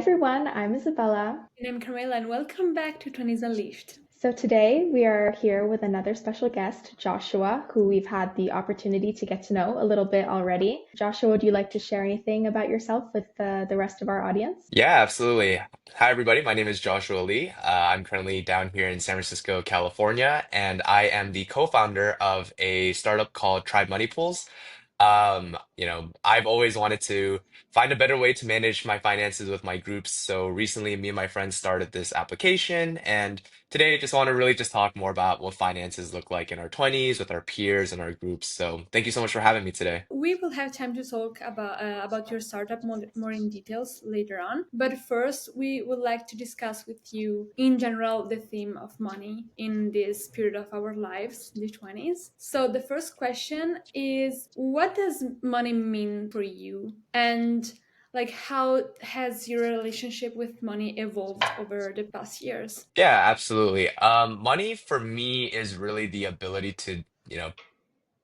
everyone, I'm Isabella. And I'm Carmela, and welcome back to Twenties Unleashed. So today we are here with another special guest, Joshua, who we've had the opportunity to get to know a little bit already. Joshua, would you like to share anything about yourself with the rest of our audience? Yeah, absolutely. Hi, everybody. My name is Joshua Lee. I'm currently down here in San Francisco, California, and I am the co-founder of a startup called Tribe Money Pools. I've always wanted to find a better way to manage my finances with my groups. So recently, me and my friends started this application, and today, I just want to really just talk more about what finances look like in our 20s with our peers and our groups. So thank you so much for having me today. We will have time to talk about your startup more in details later on. But first, we would like to discuss with you, in general, the theme of money in this period of our lives, the 20s. So the first question is, what does money mean for you? And like, how has your relationship with money evolved over the past years? Yeah, absolutely. Money for me is really the ability to,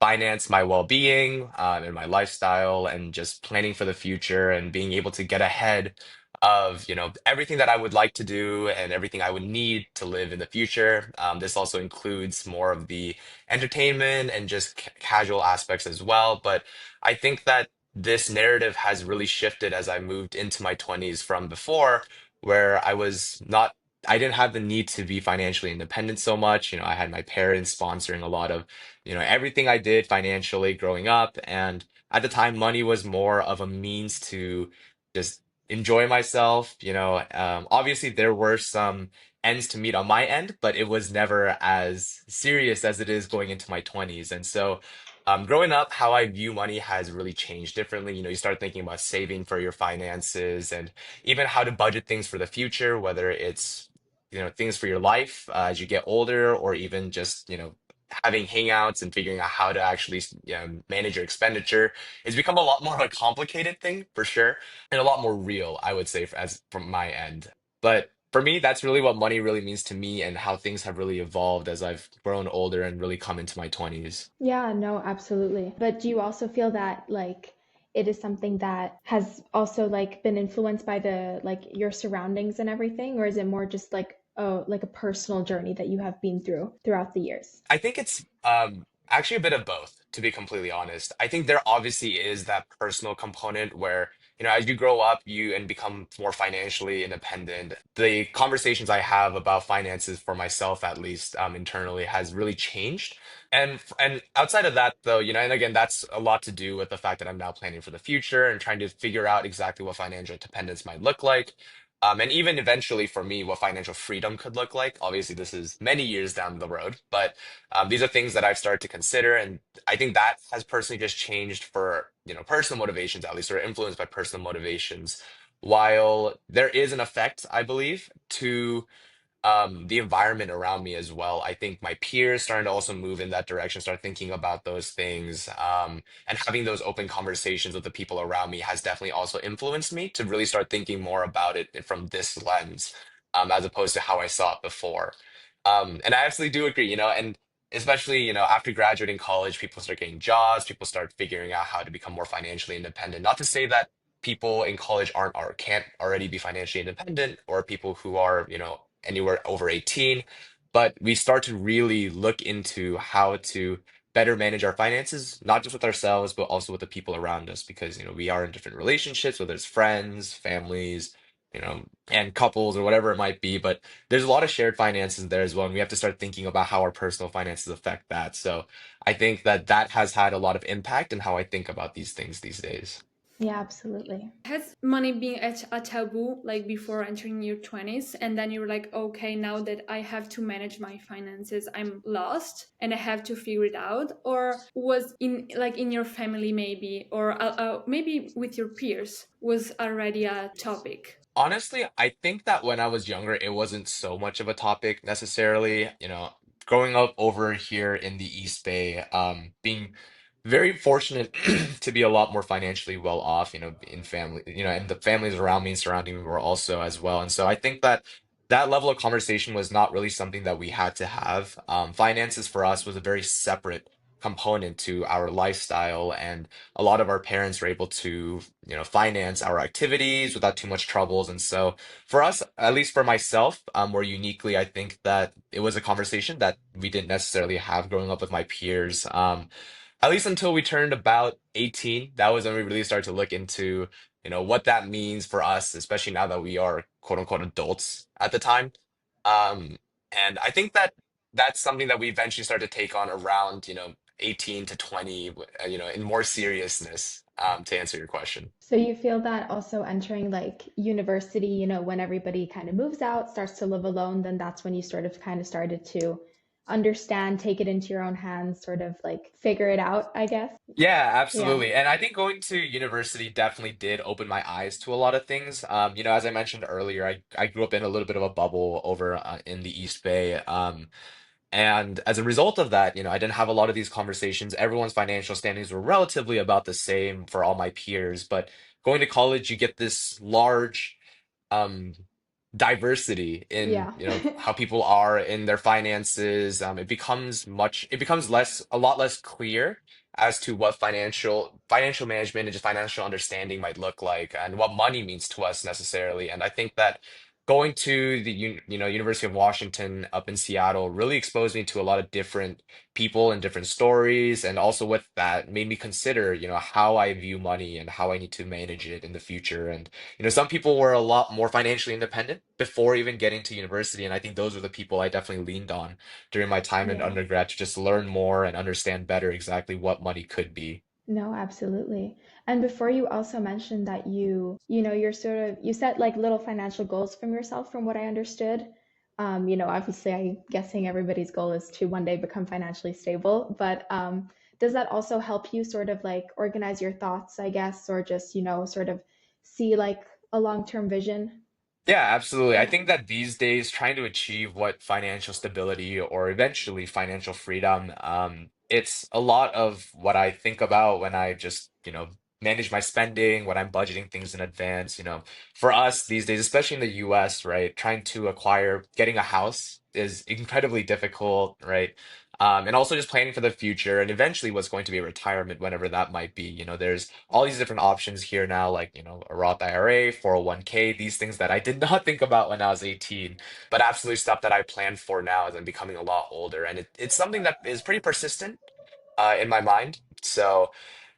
finance my well-being, and my lifestyle and just planning for the future and being able to get ahead of, everything that I would like to do and everything I would need to live in the future. This also includes more of the entertainment and just casual aspects as well. But I think that this narrative has really shifted as I moved into my 20s from before, where I didn't have the need to be financially independent so much. I had my parents sponsoring a lot of everything I did financially growing up. And at the time, money was more of a means to just enjoy myself. Obviously, there were some ends to meet on my end, but it was never as serious as it is going into my 20s. And so, growing up, how I view money has really changed differently. You start thinking about saving for your finances and even how to budget things for the future, whether it's things for your life as you get older, or even just having hangouts and figuring out how to actually manage your expenditure. It's become a lot more of a complicated thing for sure, and a lot more real, I would say, as from my end. But for me, that's really what money really means to me, and how things have really evolved as I've grown older and really come into my 20s. Yeah, no, absolutely. But do you also feel that like it is something that has also like been influenced by the like your surroundings and everything, or is it more just like a personal journey that you have been through throughout the years? I think it's actually a bit of both, to be completely honest. I think there obviously is that personal component where, as you grow up, you and become more financially independent. The conversations I have about finances for myself, at least internally, has really changed. And outside of that, though, and again, that's a lot to do with the fact that I'm now planning for the future and trying to figure out exactly what financial independence might look like. And even eventually for me, what financial freedom could look like. Obviously, this is many years down the road, but these are things that I've started to consider, and I think that has personally just changed for personal motivations, at least, or influenced by personal motivations. While there is an effect, I believe, to the environment around me as well. I think my peers starting to also move in that direction, start thinking about those things, and having those open conversations with the people around me has definitely also influenced me to really start thinking more about it from this lens, as opposed to how I saw it before. And I absolutely do agree, and especially, after graduating college, people start getting jobs, people start figuring out how to become more financially independent. Not to say that people in college aren't or can't already be financially independent, or people who are, anywhere over 18, but we start to really look into how to better manage our finances, not just with ourselves, but also with the people around us, because, we are in different relationships, whether it's friends, families, and couples or whatever it might be. But there's a lot of shared finances there as well, and we have to start thinking about how our personal finances affect that. So I think that that has had a lot of impact in how I think about these things these days. Yeah, absolutely. Has money been a taboo like before entering your 20s, and then you were like, okay, now that I have to manage my finances, I'm lost and I have to figure it out? Or was in your family, maybe, or maybe with your peers, was already a topic? Honestly, I think that when I was younger, it wasn't so much of a topic necessarily. Growing up over here in the East Bay, being very fortunate to be a lot more financially well off, in family, and the families around me and surrounding me were also as well. And so I think that that level of conversation was not really something that we had to have. Finances for us was a very separate component to our lifestyle, and a lot of our parents were able to, finance our activities without too much troubles. And so for us, at least for myself, more uniquely, I think that it was a conversation that we didn't necessarily have growing up with my peers. At least until we turned about 18, that was when we really started to look into, what that means for us, especially now that we are quote unquote adults at the time. Um, and I think that that's something that we eventually start to take on around, 18 to 20, in more seriousness, to answer your question. So you feel that also entering like university, when everybody kind of moves out, starts to live alone, then that's when you sort of kind of started to understand, take it into your own hands, sort of like figure it out, I guess. Yeah, Yeah. absolutely. And I think going to university definitely did open my eyes to a lot of things. As I mentioned earlier, I grew up in a little bit of a bubble over in the East Bay. And as a result of that, I didn't have a lot of these conversations. Everyone's financial standings were relatively about the same for all my peers. But going to college, you get this large um diversity in Yeah. how people are in their finances. It becomes a lot less clear as to what financial management and just financial understanding might look like, and what money means to us necessarily. And I think that going to the University of Washington up in Seattle really exposed me to a lot of different people and different stories, and also with that made me consider how I view money and how I need to manage it in the future. And some people were a lot more financially independent before even getting to university, and I think those were the people I definitely leaned on during my time in Yeah. undergrad to just learn more and understand better exactly what money could be. No, absolutely. And before you also mentioned that you're sort of, you set like little financial goals from yourself, from what I understood. Obviously, I'm guessing everybody's goal is to one day become financially stable, but does that also help you sort of like organize your thoughts, I guess, or just, sort of see like a long-term vision? Yeah, absolutely. I Yeah. think that these days, trying to achieve what financial stability or eventually financial freedom, it's a lot of what I think about when I just, manage my spending, when I'm budgeting things in advance. For us these days, especially in the US, right, getting a house is incredibly difficult, right? And also just planning for the future and eventually what's going to be a retirement, whenever that might be. There's all these different options here now, like, a Roth IRA, 401k, these things that I did not think about when I was 18, but absolutely stuff that I plan for now as I'm becoming a lot older. And it's something that is pretty persistent in my mind. So,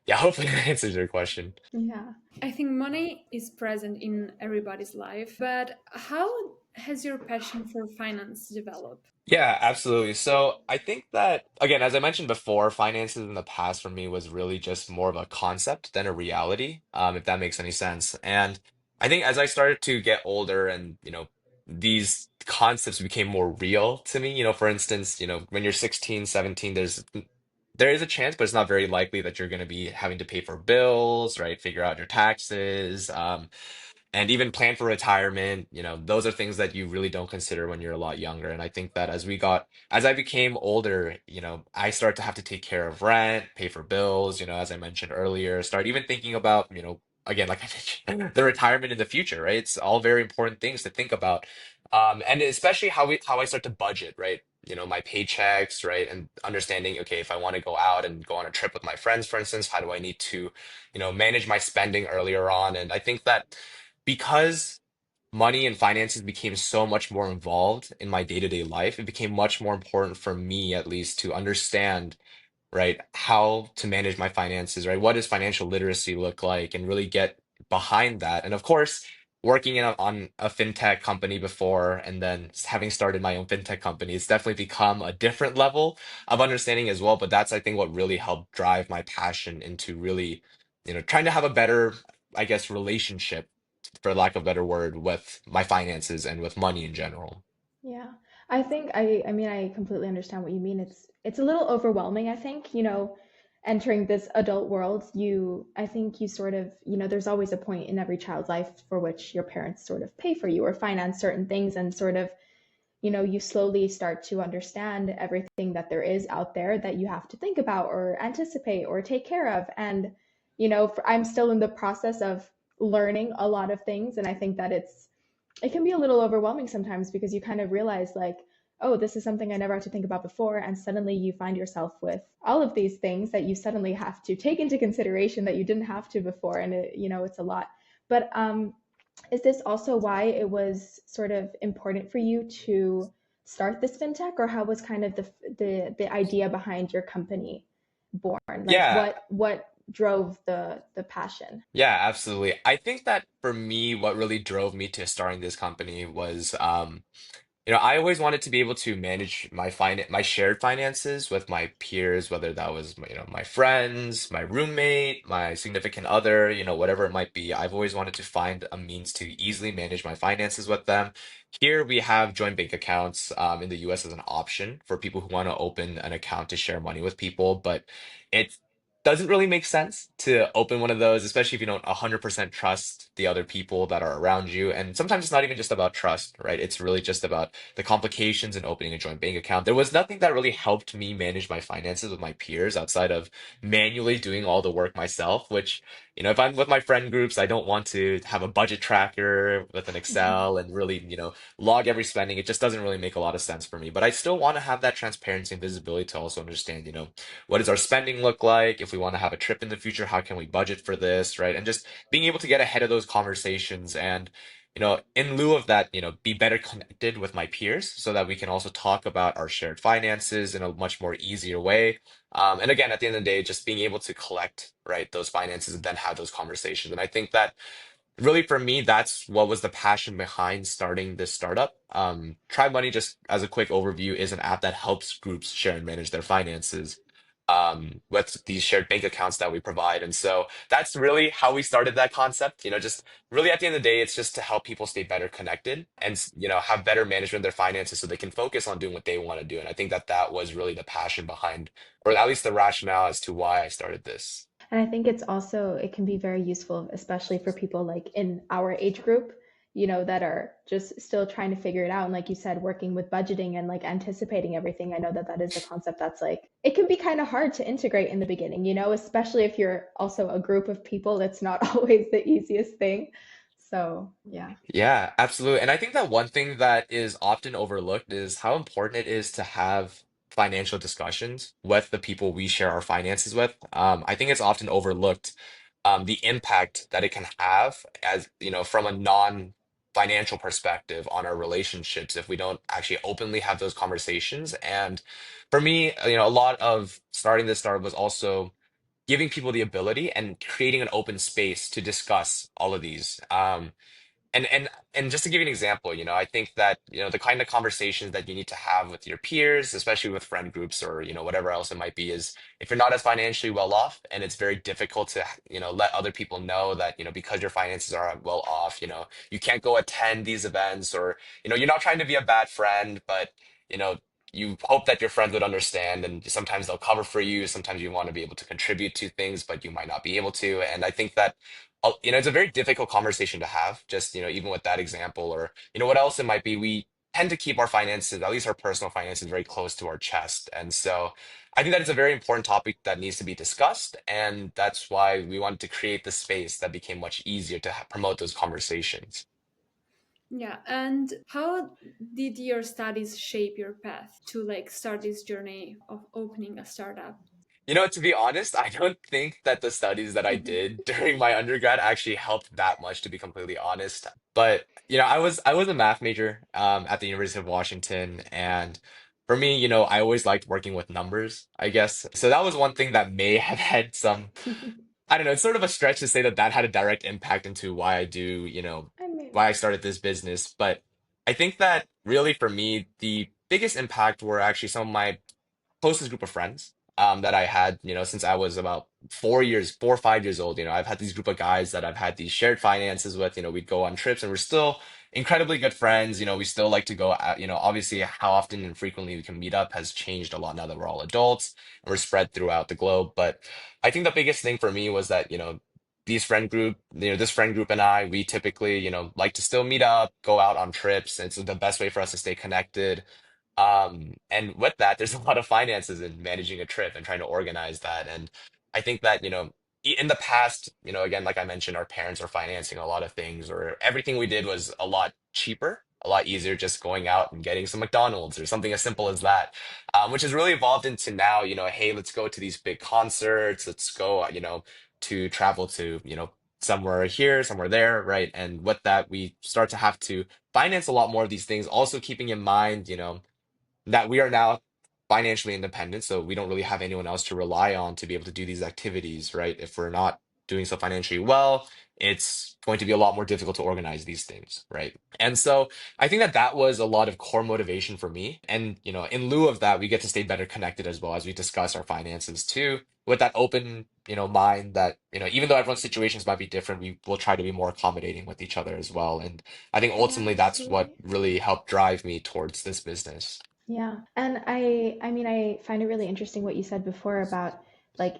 yeah, hopefully that answers your question. Yeah. I think money is present in everybody's life, but how has your passion for finance developed? Yeah, absolutely. So I think that, again, as I mentioned before, finances in the past for me was really just more of a concept than a reality, if that makes any sense. And I think as I started to get older and, these concepts became more real to me, for instance, when you're 16, 17, there is a chance, but it's not very likely that you're going to be having to pay for bills, right? Figure out your taxes. And even plan for retirement. Those are things that you really don't consider when you're a lot younger. And I think that as I became older, I start to have to take care of rent, pay for bills, as I mentioned earlier, start even thinking about, again, like I mentioned, the retirement in the future, right? It's all very important things to think about. And especially how I start to budget, right? My paychecks, right? And understanding, okay, if I want to go out and go on a trip with my friends, for instance, how do I need to, manage my spending earlier on? And I think that because money and finances became so much more involved in my day-to-day life, it became much more important for me, at least, to understand, right, how to manage my finances, right? What does financial literacy look like, and really get behind that. And of course, working on a fintech company before, and then having started my own fintech company, it's definitely become a different level of understanding as well. But that's, I think, what really helped drive my passion into really, trying to have a better, I guess, relationship, for lack of a better word, with my finances and with money in general. Yeah. I mean, I completely understand what you mean. It's a little overwhelming, I think, entering this adult world. I think you sort of, there's always a point in every child's life for which your parents sort of pay for you or finance certain things, and sort of, you slowly start to understand everything that there is out there that you have to think about or anticipate or take care of. And, I'm still in the process of learning a lot of things, and I think that it can be a little overwhelming sometimes because you kind of realize like, oh, this is something I never had to think about before. And suddenly you find yourself with all of these things that you suddenly have to take into consideration that you didn't have to before. And it's a lot. But is this also why it was sort of important for you to start this fintech, or how was kind of the idea behind your company born? Like Yeah, what drove the passion? yeah, absolutely. I think that for me, what really drove me to starting this company was I always wanted to be able to manage my shared finances with my peers, whether that was my friends, my roommate, my significant other, whatever it might be. I've always wanted to find a means to easily manage my finances with them. Here we have joint bank accounts in the US as an option for people who want to open an account to share money with people, but it doesn't really make sense to open one of those, especially if you don't 100% trust the other people that are around you. And sometimes it's not even just about trust, right? It's really just about the complications in opening a joint bank account. There was nothing that really helped me manage my finances with my peers outside of manually doing all the work myself, which, if I'm with my friend groups, I don't want to have a budget tracker with an Excel and really, log every spending. It just doesn't really make a lot of sense for me. But I still want to have that transparency and visibility to also understand, what does our spending look like? If we want to have a trip in the future, how can we budget for this, right? And just being able to get ahead of those conversations and in lieu of that, be better connected with my peers so that we can also talk about our shared finances in a much more easier way. And again, at the end of the day, just being able to collect, right, those finances and then have those conversations. And I think that really for me, that's what was the passion behind starting this startup. Try Money, just as a quick overview, is an app that helps groups share and manage their finances with these shared bank accounts that we provide. And so that's really how we started that concept. Just really at the end of the day, it's just to help people stay better connected and, have better management of their finances so they can focus on doing what they want to do. And I think that that was really the passion behind, or at least the rationale as to why I started this. And I think it can be very useful, especially for people like in our age group, that are just still trying to figure it out. And like you said, working with budgeting and like anticipating everything. I know that that is a concept that's like, it can be kind of hard to integrate in the beginning, especially if you're also a group of people. It's not always the easiest thing. So, yeah. Yeah, absolutely. And I think that one thing that is often overlooked is how important it is to have financial discussions with the people we share our finances with. I think it's often overlooked the impact that it can have as, from a non-financial perspective on our relationships if we don't actually openly have those conversations. And for me, a lot of starting this startup was also giving people the ability and creating an open space to discuss all of these. And just to give you an example, I think that, the kind of conversations that you need to have with your peers, especially with friend groups or, whatever else it might be, is if you're not as financially well off and it's very difficult to, let other people know that, because your finances are well off, you can't go attend these events or, you're not trying to be a bad friend, but, you know, you hope that your friends would understand and sometimes they'll cover for you. Sometimes you want to be able to contribute to things, but you might not be able to. And I think that it's a very difficult conversation to have, just, even with that example, or, what else it might be. We tend to keep our finances, at least our personal finances, very close to our chest. And so I think that it's a very important topic that needs to be discussed. And that's why we wanted to create the space that became much easier to promote those conversations. Yeah, and how did your studies shape your path to like start this journey of opening a startup? To be honest, I don't think that the studies that I did during my undergrad actually helped that much, to be completely honest. But, I was a math major at the University of Washington, and for me, I always liked working with numbers, I guess. So that was one thing that may have had some, I don't know, it's sort of a stretch to say that that had a direct impact into why I do, I mean, why I started this business. But I think that really for me, the biggest impact were actually some of my closest group of friends that I had, since I was about 4 or 5 years old. I've had these group of guys that I've had these shared finances with. We'd go on trips and we're still incredibly good friends. We still like to go out. Obviously, how often and frequently we can meet up has changed a lot now that we're all adults and we're spread throughout the globe. But I think the biggest thing for me was that, this friend group and I, we typically, like to still meet up, go out on trips. It's the best way for us to stay connected. And with that, there's a lot of finances in managing a trip and trying to organize that. And I think that, in the past, again, like I mentioned, our parents are financing a lot of things, or everything we did was a lot cheaper. a lot easier just going out and getting some McDonald's or something as simple as that, which has really evolved into now, hey, let's go to these big concerts, let's go, to travel to, somewhere here, somewhere there, right? And with that, we start to have to finance a lot more of these things, also keeping in mind, that we are now financially independent, so we don't really have anyone else to rely on to be able to do these activities, right? If we're not doing so financially well, it's going to be a lot more difficult to organize these things, right? And so I think that that was a lot of core motivation for me. And, in lieu of that, we get to stay better connected as well as we discuss our finances too, with that open, mind that, even though everyone's situations might be different, we will try to be more accommodating with each other as well. And I think Yeah, ultimately that's what absolutely. really helped drive me towards this business. Yeah. And I mean, I find it really interesting what you said before about like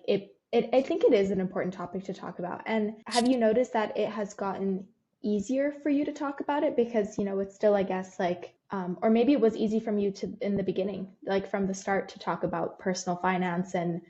I think it is an important topic to talk about. And have you noticed that it has gotten easier for you to talk about it? Because, it's still, I guess, like, or maybe it was easy from you to in the beginning, like from the start to talk about personal finance and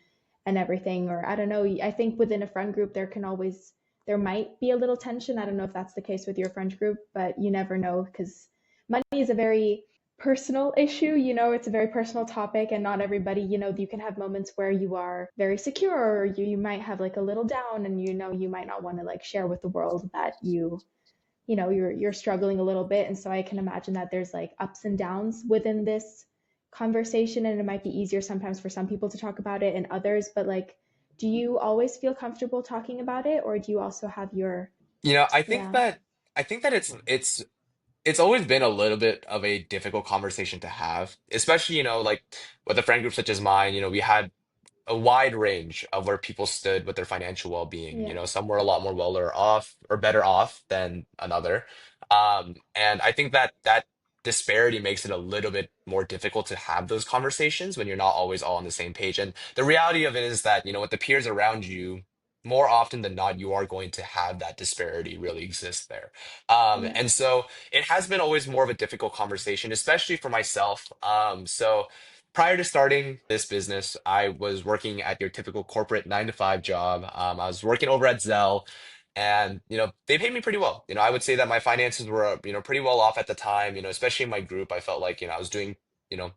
everything, or I don't know. I think within a friend group there might be a little tension. I don't know if that's the case with your friend group, but you never know because money is a very personal issue. It's a very personal topic, and not everybody, you can have moments where you are very secure, or you might have like a little down, and you might not want to like share with the world that you're struggling a little bit. And so I can imagine that there's like ups and downs within this conversation, and it might be easier sometimes for some people to talk about it and others. But like, do you always feel comfortable talking about it, or do you also have your You know, yeah, I think that it's always been a little bit of a difficult conversation to have, especially, like with a friend group such as mine, we had a wide range of where people stood with their financial well-being. yeah, Some were a lot more well or off or better off than another. And I think that that disparity makes it a little bit more difficult to have those conversations when you're not always all on the same page. And the reality of it is that, with the peers around you, more often than not, you are going to have that disparity really exist there. yeah, And so it has been always more of a difficult conversation, especially for myself. So prior to starting this business, I was working at your typical corporate 9 to 5 job. I was working over at Zelle, and they paid me pretty well. I would say that my finances were pretty well off at the time. Especially in my group, I felt like I was doing you know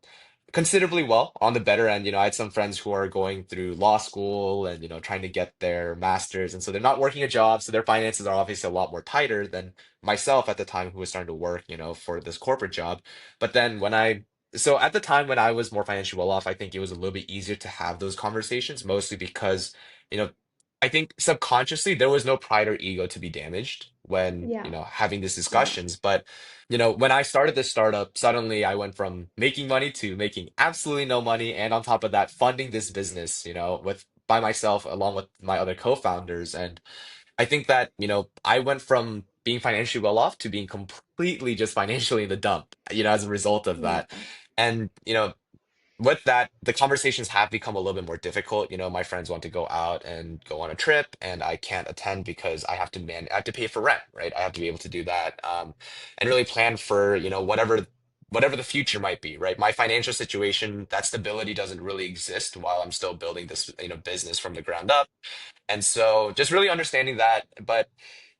considerably well on the better end. I had some friends who are going through law school and trying to get their masters, and so they're not working a job, so their finances are obviously a lot more tighter than myself at the time who was starting to work for this corporate job. But then so at the time when I was more financially well off, I think it was a little bit easier to have those conversations, mostly because, you know, I think subconsciously there was no pride or ego to be damaged when, yeah, having these right, discussions. But, when I started this startup, suddenly I went from making money to making absolutely no money. And on top of that, funding this business, with by myself along with my other co-founders. And I think that, I went from being financially well off to being completely just financially in the dump, as a result of yeah, that. And, with that, the conversations have become a little bit more difficult. My friends want to go out and go on a trip, and I can't attend because I have to pay for rent, right? I have to be able to do that, and really plan for, whatever the future might be, right? My financial situation, that stability doesn't really exist while I'm still building this, business from the ground up. And so just really understanding that, but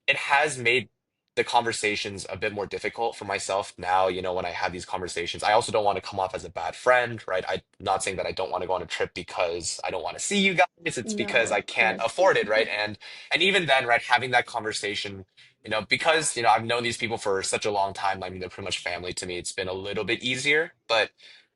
it has made the conversations a bit more difficult for myself now, when I have these conversations. I also don't want to come off as a bad friend, right? I'm not saying that I don't want to go on a trip because I don't want to see you guys. It's no, because I of can't course, afford it, right? And even then, right, having that conversation, because I've known these people for such a long time, I mean, they're pretty much family to me. It's been a little bit easier, but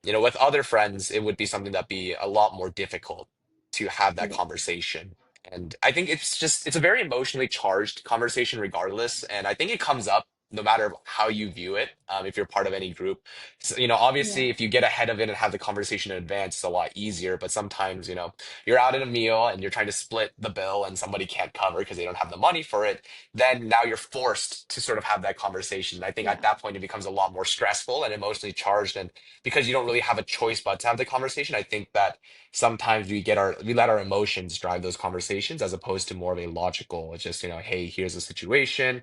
with other friends, it would be something that'd be a lot more difficult to have that yeah, conversation. And I think it's a very emotionally charged conversation regardless. And I think it comes up no matter how you view it, if you're part of any group. So, yeah, obviously, if you get ahead of it and have the conversation in advance, it's a lot easier. But sometimes, you're out at a meal and you're trying to split the bill and somebody can't cover because they don't have the money for it. Then now you're forced to sort of have that conversation. And I think at yeah, that point, it becomes a lot more stressful and emotionally charged. And because you don't really have a choice but to have the conversation, I think that sometimes we let our emotions drive those conversations as opposed to more of a logical, it's just, hey, here's the situation.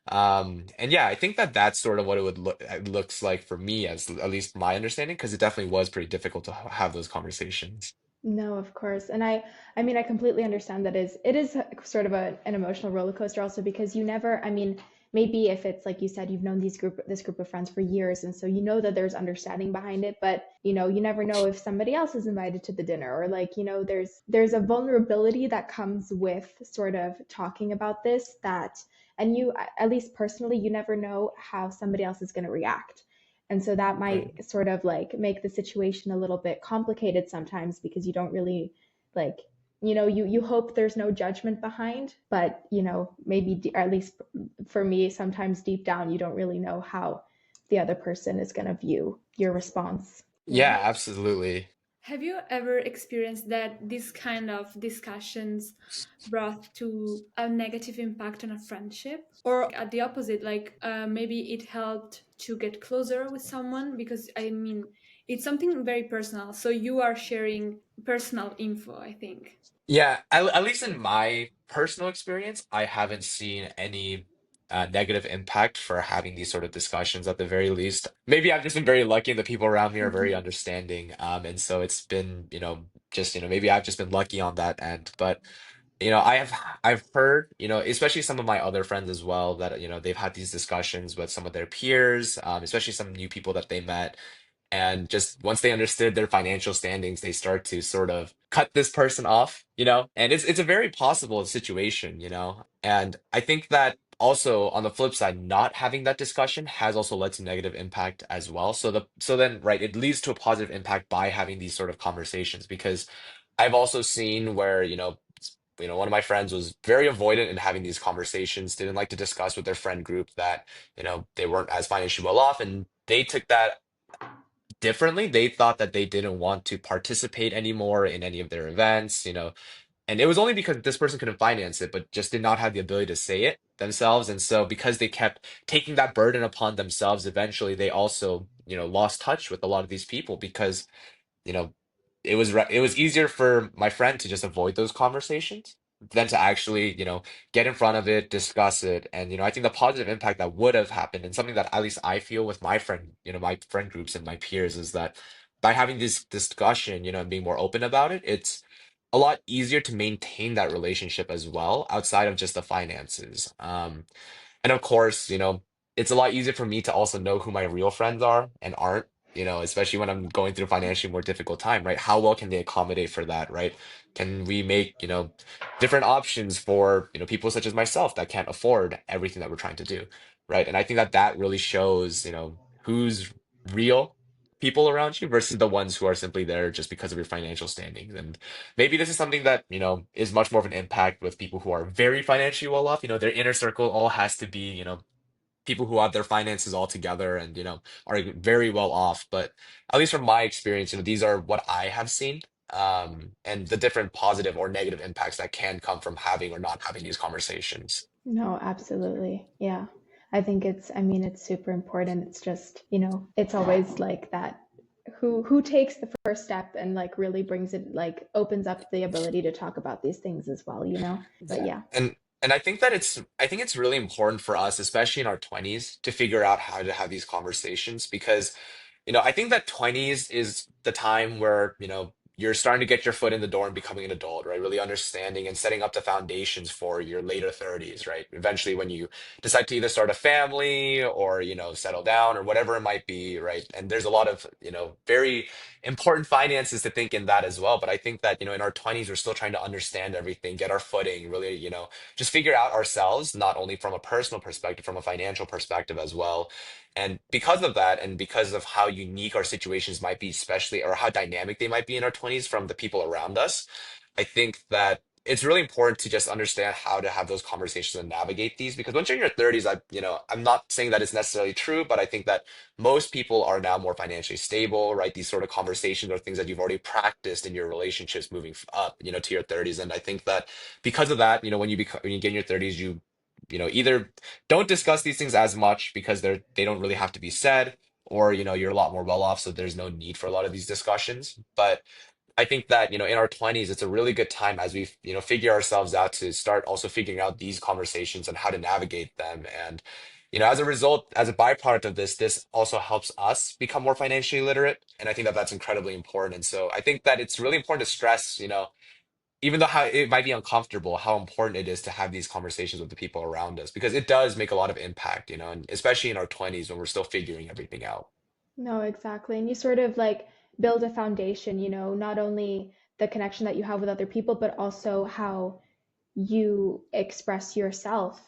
And yeah, I think that that's sort of what it looks like for me, as at least my understanding, because it definitely was pretty difficult to have those conversations. no, of course. And I mean, I completely understand that it is sort of an emotional roller coaster also because you never, I mean, maybe if it's like you said, you've known this group of friends for years, and so you know that there's understanding behind it, but you never know if somebody else is invited to the dinner, or like, there's a vulnerability that comes with sort of talking about this, that and you, at least personally, you never know how somebody else is going to react. And so that Right. might sort of like make the situation a little bit complicated sometimes, because you don't really like, you hope there's no judgment behind, but maybe, or at least for me, sometimes deep down, you don't really know how the other person is going to view your response. Yeah, absolutely. Have you ever experienced that this kind of discussions brought to a negative impact on a friendship? Or at the opposite, like maybe it helped to get closer with someone? Because I mean, it's something very personal. So you are sharing personal info, I think. Yeah, at least in my personal experience, I haven't seen any negative impact for having these sort of discussions at the very least. Maybe I've just been very lucky and the people around me are very understanding. And so it's been, just, maybe I've just been lucky on that end. But I've heard, especially some of my other friends as well, that, they've had these discussions with some of their peers, especially some new people that they met. And just once they understood their financial standings, they start to sort of cut this person off, and it's a very possible situation, And I think that also on the flip side, not having that discussion has also led to negative impact as well. So then, right, it leads to a positive impact by having these sort of conversations, because I've also seen where, one of my friends was very avoidant in having these conversations, didn't like to discuss with their friend group that, they weren't as financially well off, and they took that differently. They thought that they didn't want to participate anymore in any of their events, and it was only because this person couldn't finance it, but just did not have the ability to say it themselves. And so because they kept taking that burden upon themselves, eventually they also, lost touch with a lot of these people, because you know, it was easier for my friend to just avoid those conversations than to actually, get in front of it, discuss it. And, I think the positive impact that would have happened, and something that at least I feel with my friend, my friend groups and my peers, is that by having this discussion, and being more open about it, it's a lot easier to maintain that relationship as well outside of just the finances. And of course, it's a lot easier for me to also know who my real friends are and aren't, especially when I'm going through a financially more difficult time, right? How well can they accommodate for that, right? Can we make, different options for, people such as myself that can't afford everything that we're trying to do, right? And I think that that really shows, who's real people around you versus the ones who are simply there just because of your financial standings. And maybe this is something that, is much more of an impact with people who are very financially well off. Their inner circle all has to be, people who have their finances all together and, are very well off. But at least from my experience, these are what I have seen. And the different positive or negative impacts that can come from having or not having these conversations. No, absolutely. Yeah. I mean, it's super important. It's just, it's always like that. Who takes the first step and like really brings it, like opens up the ability to talk about these things as well. But Yeah. yeah. And I think it's really important for us, especially in our 20s, to figure out how to have these conversations, because I think that 20s is the time where, you're starting to get your foot in the door and becoming an adult, right? Really understanding and setting up the foundations for your later 30s, right? Eventually, when you decide to either start a family or, settle down or whatever it might be, right? And there's a lot of, very important finances to think in that as well. But I think that, in our 20s, we're still trying to understand everything, get our footing, really, just figure out ourselves, not only from a personal perspective, from a financial perspective as well. And because of that, and because of how unique our situations might be, especially, or how dynamic they might be in our 20s from the people around us, I think that it's really important to just understand how to have those conversations and navigate these. Because once you're in your 30s, I'm not saying that it's necessarily true, but I think that most people are now more financially stable, right? These sort of conversations are things that you've already practiced in your relationships moving up, to your 30s. And I think that because of that, when you get in your 30s, either don't discuss these things as much because they don't really have to be said, or you're a lot more well off, so there's no need for a lot of these discussions. But I think that in our 20s, it's a really good time as we figure ourselves out to start also figuring out these conversations and how to navigate them. And as a result, as a byproduct of this also helps us become more financially literate, and I think that that's incredibly important. And so I think that it's really important to stress, even though how it might be uncomfortable, how important it is to have these conversations with the people around us because it does make a lot of impact, and especially in our 20s when we're still figuring everything out. No, exactly. And you sort of like build a foundation, not only the connection that you have with other people, but also how you express yourself,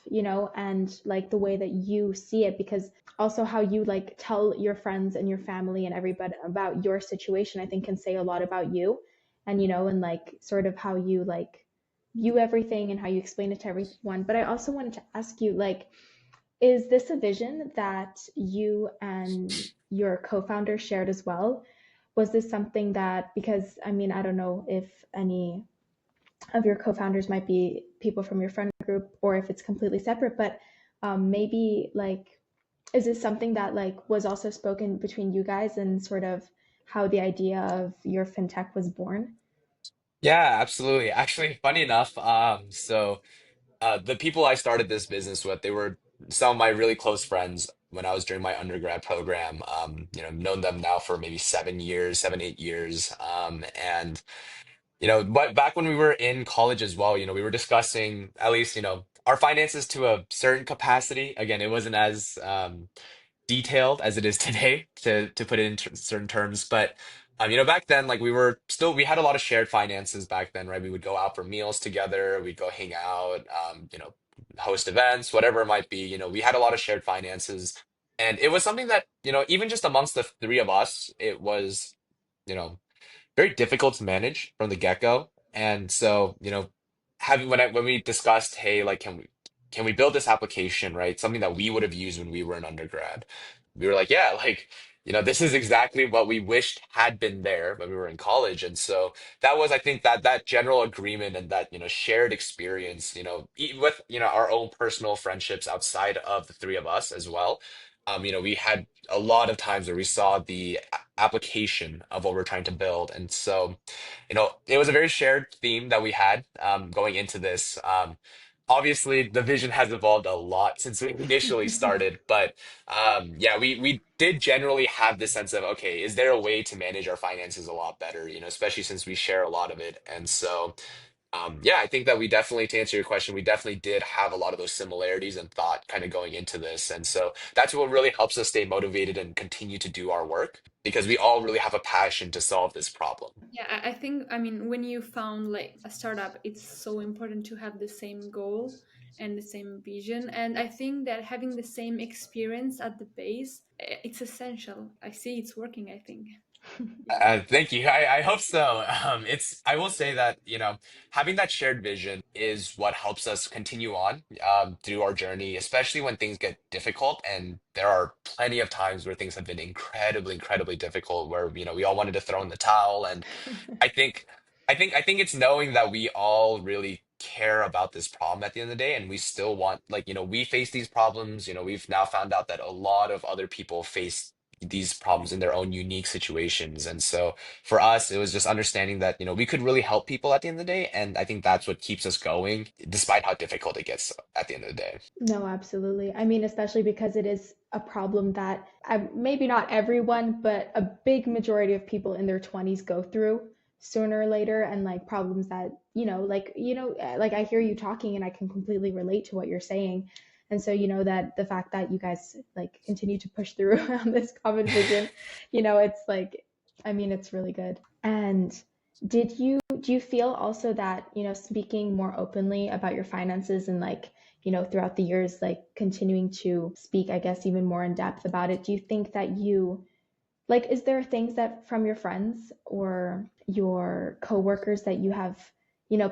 and like the way that you see it, because also how you like tell your friends and your family and everybody about your situation, I think can say a lot about you. And and like sort of how you like view everything and how you explain it to everyone. But I also wanted to ask you, like, is this a vision that you and your co-founder shared as well? Was this something that, because I mean, I don't know if any of your co-founders might be people from your friend group or if it's completely separate, but maybe like, is this something that like was also spoken between you guys and sort of how the idea of your fintech was born? Yeah, absolutely. Actually, funny enough, the people I started this business with, they were some of my really close friends when I was during my undergrad program. Known them now for maybe 7 years, 7, 8 years. And but back when we were in college as well, we were discussing at least, our finances to a certain capacity. Again, it wasn't as detailed as it is today to put it in certain terms. But back then, like we had a lot of shared finances back then, right? We would go out for meals together, we'd go hang out, host events, whatever it might be. We had a lot of shared finances, and it was something that even just amongst the three of us, it was you know very difficult to manage from the get-go. And so, having when we discussed, hey, like can we build this application, right? Something that we would have used when we were in undergrad. We were like, yeah, like, this is exactly what we wished had been there when we were in college. And so that was, I think, that general agreement and that, shared experience, with, our own personal friendships outside of the three of us as well. We had a lot of times where we saw the application of what we're trying to build. And so, it was a very shared theme that we had going into this. Obviously, the vision has evolved a lot since we initially started, but yeah, we did generally have this sense of, okay, is there a way to manage our finances a lot better, especially since we share a lot of it. And so, yeah, I think that we definitely, to answer your question, we definitely did have a lot of those similarities and thought kind of going into this. And so that's what really helps us stay motivated and continue to do our work because we all really have a passion to solve this problem. Yeah, I think, I mean, when you found like a startup, it's so important to have the same goal and the same vision. And I think that having the same experience at the base, it's essential. I see it's working, I think. Thank you. I hope so. I will say that, having that shared vision is what helps us continue on through our journey, especially when things get difficult. And there are plenty of times where things have been incredibly, incredibly difficult, where, we all wanted to throw in the towel. And I think I think it's knowing that we all really care about this problem at the end of the day, and we still want, like, we face these problems. We've now found out that a lot of other people face these problems in their own unique situations. And so for us, it was just understanding that, we could really help people at the end of the day. And I think that's what keeps us going, despite how difficult it gets at the end of the day. No, absolutely. I mean, especially because it is a problem that maybe not everyone, but a big majority of people in their 20s go through sooner or later, and like problems that, like I hear you talking and I can completely relate to what you're saying. And so, that the fact that you guys like continue to push through on this common vision, it's like, I mean, it's really good. And do you feel also that, speaking more openly about your finances and like, throughout the years, like continuing to speak, I guess, even more in depth about it, do you think that you like, is there things that from your friends or your coworkers that you have,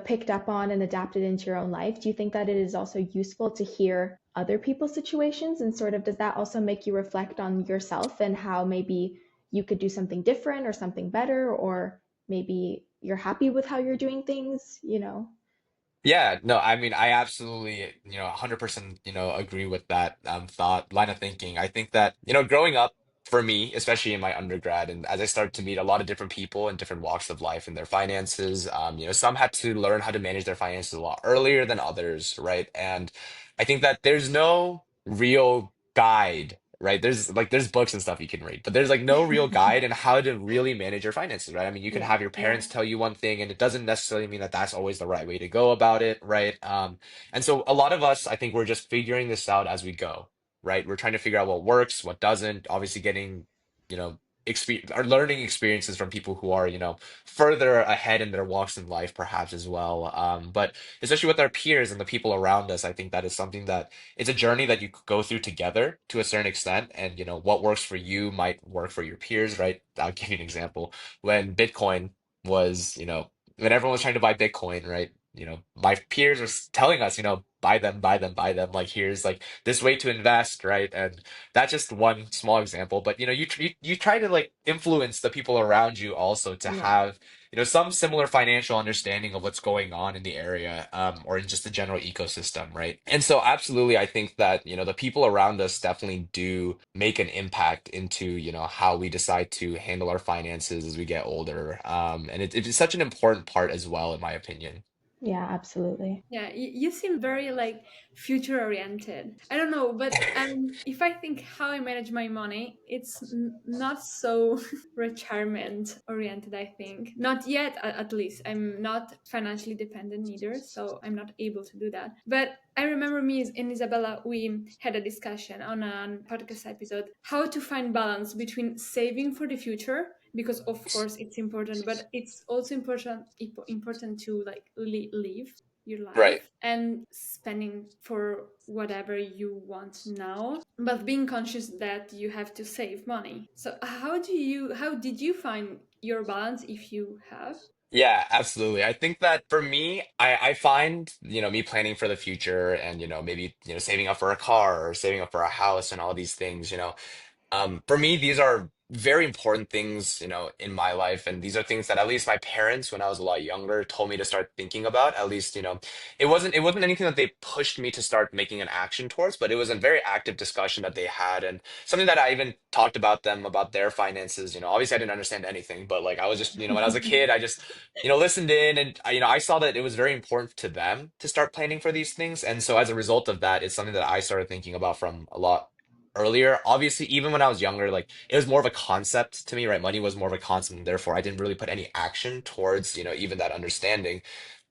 picked up on and adapted into your own life? Do you think that it is also useful to hear other people's situations, and sort of does that also make you reflect on yourself and how maybe you could do something different or something better, or maybe you're happy with how you're doing things? Yeah, no, I mean, I absolutely, 100%, agree with that thought line of thinking. I think that, growing up for me, especially in my undergrad, and as I started to meet a lot of different people in different walks of life and their finances, some had to learn how to manage their finances a lot earlier than others, right? And I think that there's no real guide right? There's books and stuff you can read, but there's like no real guide in how to really manage your finances, right? I mean, you can Yeah, have your yeah, parents tell you one thing, and it doesn't necessarily mean that that's always the right way to go about it, right? And so a lot of us, I think we're just figuring this out as we go, right? We're trying to figure out what works, what doesn't, obviously getting, you know, experience or learning experiences from people who are, further ahead in their walks in life, perhaps as well. But especially with our peers and the people around us, I think that is something that it's a journey that you could go through together to a certain extent. And, what works for you might work for your peers, right? I'll give you an example. When Bitcoin was, when everyone was trying to buy Bitcoin, right? My peers were telling us, buy them, buy them, buy them. Like, here's like this way to invest, right? And that's just one small example. But, you try to like influence the people around you also to yeah. have some similar financial understanding of what's going on in the area, or in just the general ecosystem, right? And so, absolutely, I think that, the people around us definitely do make an impact into, how we decide to handle our finances as we get older. And it's such an important part as well, in my opinion. Yeah, absolutely. Yeah, you seem very like future oriented. I don't know, but if I think how I manage my money, it's not so retirement oriented. I think not yet, at least. I'm not financially dependent either, so I'm not able to do that. But I remember me and Isabella, we had a discussion on a podcast episode how to find balance between saving for the future, because of course it's important, but it's also important to like live your Right. life and spending for whatever you want now, but being conscious that you have to save money. So how did you find your balance, if you have? Yeah, absolutely. I think that for me, I find, me planning for the future and, maybe, saving up for a car or saving up for a house and all these things, for me, these are very important things, in my life. And these are things that at least my parents, when I was a lot younger, told me to start thinking about. At least, it wasn't anything that they pushed me to start making an action towards, but it was a very active discussion that they had and something that I even talked about them about their finances. Obviously I didn't understand anything, but like I was just, when I was a kid, I just, listened in and I saw that it was very important to them to start planning for these things. And so as a result of that, it's something that I started thinking about from a lot earlier. Obviously, even when I was younger, like it was more of a concept to me, right? Money was more of a concept, and therefore I didn't really put any action towards, even that understanding.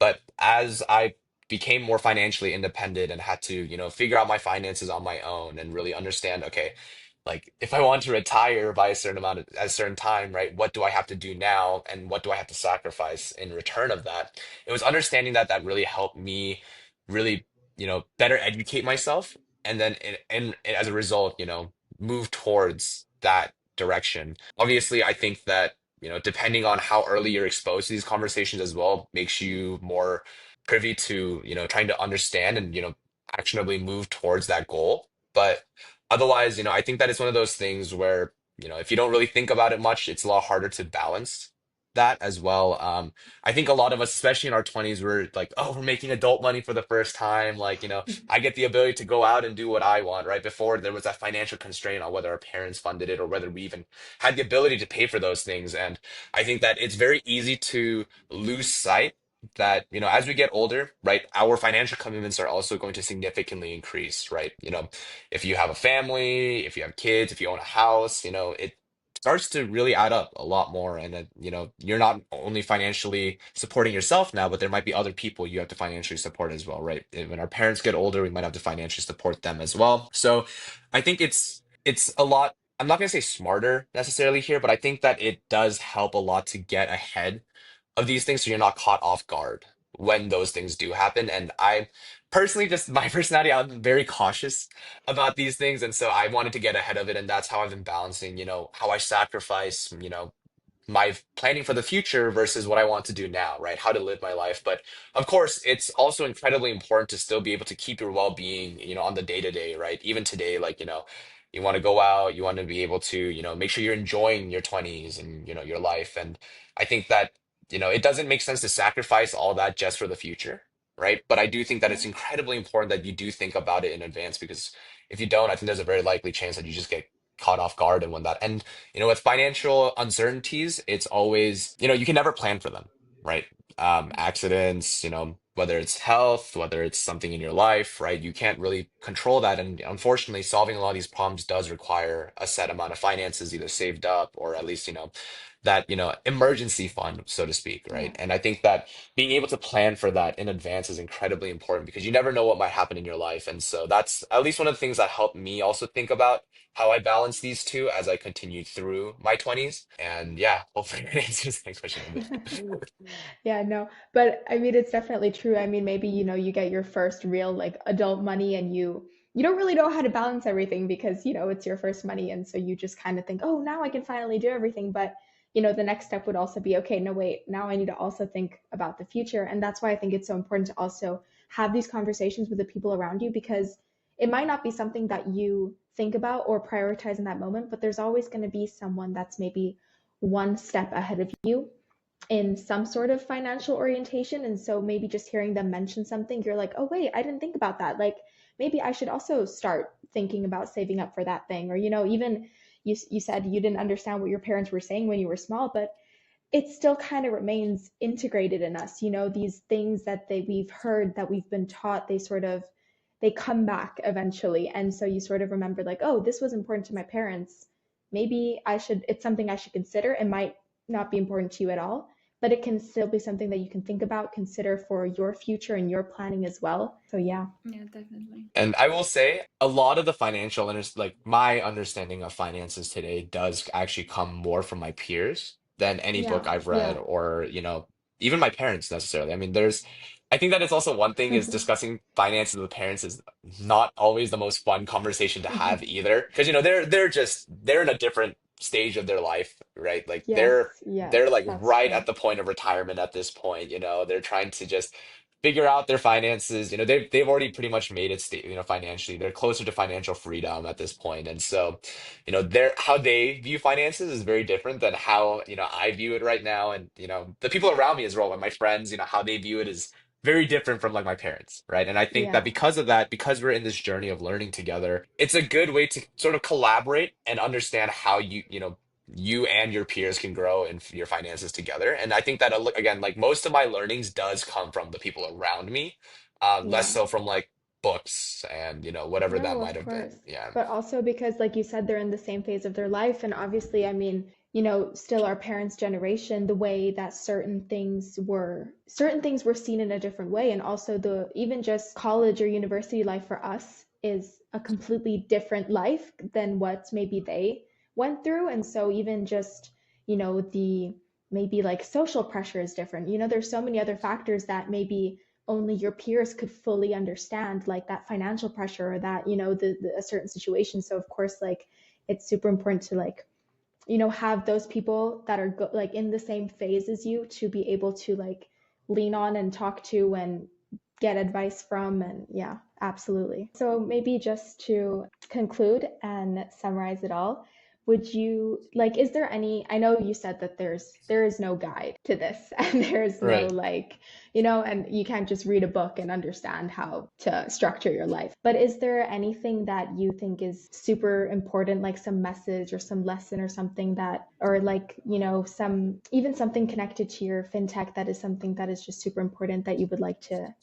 But as I became more financially independent and had to, figure out my finances on my own and really understand, okay, like if I want to retire by a certain amount at a certain time, right? What do I have to do now, and what do I have to sacrifice in return of that? It was understanding that really helped me really, better educate myself and then and as a result, move towards that direction. Obviously, I think that, depending on how early you're exposed to these conversations as well, makes you more privy to, trying to understand and, actionably move towards that goal. But otherwise, I think that it's one of those things where, if you don't really think about it much, it's a lot harder to balance that as well. I think a lot of us, especially in our 20s, we're like, oh, we're making adult money for the first time. Like, I get the ability to go out and do what I want, right? Before there was that financial constraint on whether our parents funded it or whether we even had the ability to pay for those things. And I think that it's very easy to lose sight that, as we get older, right, our financial commitments are also going to significantly increase, right? If you have a family, if you have kids, if you own a house, it starts to really add up a lot more. And then, you're not only financially supporting yourself now, but there might be other people you have to financially support as well, right? And when our parents get older, we might have to financially support them as well. So I think it's a lot. I'm not going to say smarter necessarily here, but I think that it does help a lot to get ahead of these things so you're not caught off guard when those things do happen. And I personally, just my personality, I'm very cautious about these things. And so I wanted to get ahead of it. And that's how I've been balancing, how I sacrifice, my planning for the future versus what I want to do now, right? How to live my life. But of course, it's also incredibly important to still be able to keep your well-being, on the day to day, right? Even today, like, you want to go out, you want to be able to, make sure you're enjoying your 20s and, your life. And I think that, it doesn't make sense to sacrifice all that just for the future, right? But I do think that it's Yeah. incredibly important that you do think about it in advance because if you don't, I think there's a very likely chance that you just get caught off guard and when that and with financial uncertainties, it's always, you can never plan for them, right? Accidents, whether it's health, whether it's something in your life, right? You can't really control that. And unfortunately, solving a lot of these problems does require a set amount of finances either saved up or at least, that, emergency fund, so to speak, Yeah. right? And I think that being able to plan for that in advance is incredibly important because you never know what might happen in your life. And so that's at least one of the things that helped me also think about how I balance these two as I continued through my 20s. And yeah, hopefully it answers that question a bit. Yeah, no, but I mean, it's definitely true. I mean, maybe, you get your first real like adult money and you don't really know how to balance everything because, it's your first money and so you just kind of think, "Oh, now I can finally do everything." But, the next step would also be, "Okay, no, wait, now I need to also think about the future." And that's why I think it's so important to also have these conversations with the people around you because it might not be something that you think about or prioritize in that moment, but there's always going to be someone that's maybe one step ahead of you in some sort of financial orientation. And so maybe just hearing them mention something, you're like, "Oh, wait, I didn't think about that. Like, maybe I should also start thinking about saving up for that thing." Or, even you said you didn't understand what your parents were saying when you were small, but it still kind of remains integrated in us. These things that we've heard, that we've been taught, they come back eventually. And so you sort of remember like, "Oh, this was important to my parents. Maybe it's something I should consider." It might not be important to you at all, but it can still be something that you can think about, consider for your future and your planning as well. So yeah. Yeah, definitely. And I will say a lot of the like my understanding of finances today does actually come more from my peers than any book Yeah. I've read Yeah. or, even my parents necessarily. I mean, I think that it's also one thing is discussing finances with parents is not always the most fun conversation to have either. Because, they're in a different stage of their life, right? Like Yes, they're yes, like that's right true. at the point of retirement at this point, they're trying to just figure out their finances. They've already pretty much made it financially. They're closer to financial freedom at this point. And so, how they view finances is very different than how, I view it right now. And, the people around me as well, and my friends, how they view it is very different from like my parents, right? And I think that Yeah. because of that, because we're in this journey of learning together, it's a good way to sort of collaborate and understand how you and your peers can grow in your finances together. And I think that again, like most of my learnings does come from the people around me, less Yeah. so from like books and whatever that No, might of have been. course. Yeah. But also because, like you said, they're in the same phase of their life. And obviously, I mean, still our parents' generation, the way that certain things were seen in a different way. And also even just college or university life for us is a completely different life than what maybe they went through. And so even just, the maybe like social pressure is different. There's so many other factors that maybe only your peers could fully understand, like that financial pressure or that, a certain situation. So of course, like it's super important to like, have those people that are like in the same phase as you to be able to like lean on and talk to and get advice from. And yeah, absolutely. So maybe just to conclude and summarize it all, would you like, is there any, I know you said that there is no guide to this and there's no Right. like, and you can't just read a book and understand how to structure your life. But is there anything that you think is super important, like some message or some lesson or something that, or like, even something connected to your fintech that is something that is just super important that you would like to,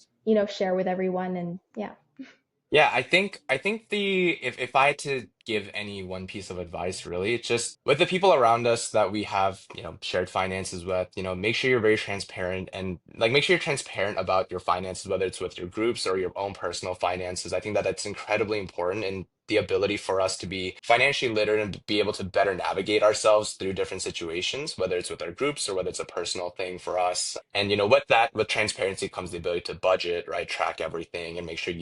share with everyone? And yeah. Yeah, I think the if I had to give any one piece of advice, really, it's just with the people around us that we have, shared finances with, make sure you're very transparent and like make sure you're transparent about your finances, whether it's with your groups or your own personal finances. I think that that's incredibly important in the ability for us to be financially literate and be able to better navigate ourselves through different situations, whether it's with our groups or whether it's a personal thing for us. And with transparency comes the ability to budget, right? Track everything and make sure,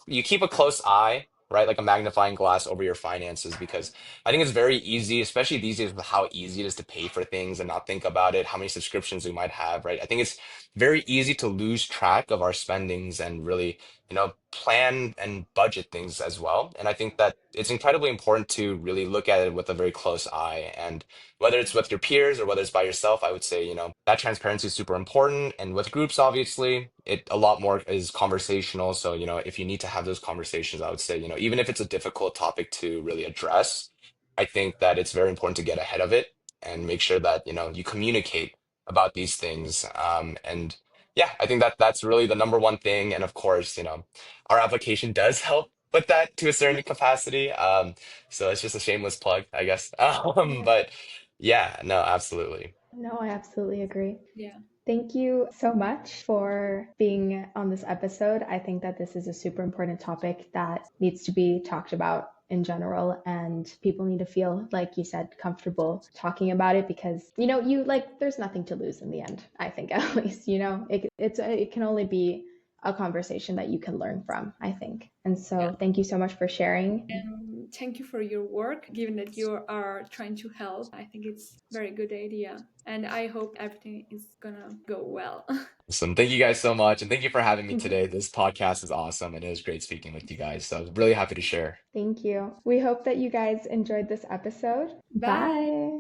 you keep a close eye, right? Like a magnifying glass over your finances, because I think it's very easy, especially these days with how easy it is to pay for things and not think about it, how many subscriptions we might have, right? I think it's very easy to lose track of our spendings and really, plan and budget things as well. And I think that it's incredibly important to really look at it with a very close eye. And whether it's with your peers or whether it's by yourself, I would say, that transparency is super important. And with groups, obviously, it a lot more is conversational. So, if you need to have those conversations, I would say, even if it's a difficult topic to really address, I think that it's very important to get ahead of it and make sure that, you communicate about these things. And yeah, I think that that's really the number one thing. And of course, our application does help with that to a certain capacity. So it's just a shameless plug, I guess. But yeah, no, absolutely. No, I absolutely agree. Yeah. Thank you so much for being on this episode. I think that this is a super important topic that needs to be talked about in general, and people need to feel, like you said, comfortable talking about it because, you like, there's nothing to lose in the end, I think, at least, it can only be a conversation that you can learn from, I think. And Yeah. so thank you so much for sharing. And thank you for your work, given that you are trying to help. I think it's a very good idea. And I hope everything is gonna go well. Awesome. Thank you guys so much. And thank you for having me today. This podcast is awesome and it was great speaking with you guys. So I was really happy to share. Thank you. We hope that you guys enjoyed this episode. Bye. Bye.